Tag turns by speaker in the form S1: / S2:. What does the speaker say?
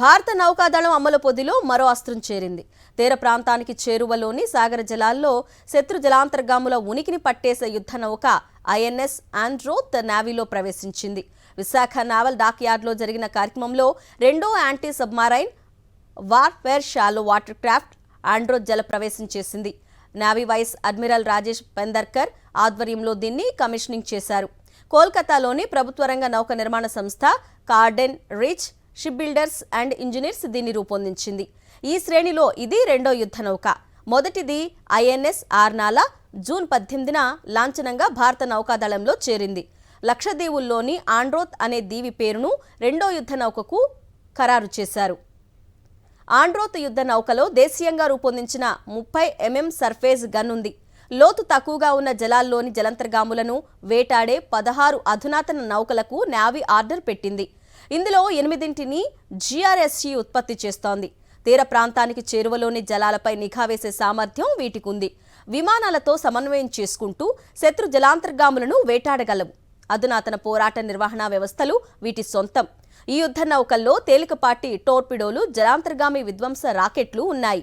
S1: భారత నౌకాదళం అమల పొదిలో మరో అస్త్రం చేరింది. తీర ప్రాంతానికి చేరువలోని సాగర జలాల్లో శత్రు జలాంతర్గాముల ఉనికిని పట్టేసే యుద్ధ నౌక ఐఎన్ఎస్ ఆండ్రోత్ నేవీలో ప్రవేశించింది. విశాఖ నావల్ డాక్యార్డ్లో జరిగిన కార్యక్రమంలో రెండో anti submarine warfare shallow water craft Androth జల ప్రవేశం చేసింది. Navy vice admiral Rajesh Pendarkar ఆధ్వర్యంలో దీన్ని కమిషనింగ్ చేశారు. కోల్కతాలోని ప్రభుత్వ రంగ నౌక నిర్మాణ సంస్థ cordon reach ship builders and engineers దీన్ని రూపొందించింది. ఈ శ్రేణిలో ఇది రెండో యుద్ధ నౌక. మొదటిది ఐఎన్ఎస్ ఆర్నాలా జూన్ 18న లాంఛనంగా భారత నౌకాదళంలో చేరింది. లక్షద్వీపుల్లోని ఆండ్రోత్ అనే దీవి పేరును రెండో యుద్ధ నౌకకు ఖరారు చేశారు. ఆండ్రోత్ యుద్ధ నౌకలో దేశీయంగా రూపొందించిన 30 mm సర్ఫేస్ గన్ ఉంది. లోతు తక్కువగా ఉన్న జలాల్లోని జలాంతర్గాములను వేటాడే 16 అధునాతన నౌకలకు నేవీ ఆర్డర్ పెట్టింది. ఇందులో 8ని GRSC ఉత్పత్తి చేస్తోంది. తీర ప్రాంతానికి చేరువలోని జలాలపై నిఘా వేసే సామర్థ్యం వీటికుంది. విమానాలతో సమన్వయం చేసుకుంటూ శత్రు జలాంతర్గాములను వేటాడగలవు. అధునాతన పోరాట నిర్వహణ వ్యవస్థలు వీటి సొంతం. ఈ యుద్ధ నౌకల్లో తేలికపాటి టోర్పిడోలు, జలాంతర్గామి విధ్వంస రాకెట్లు ఉన్నాయి.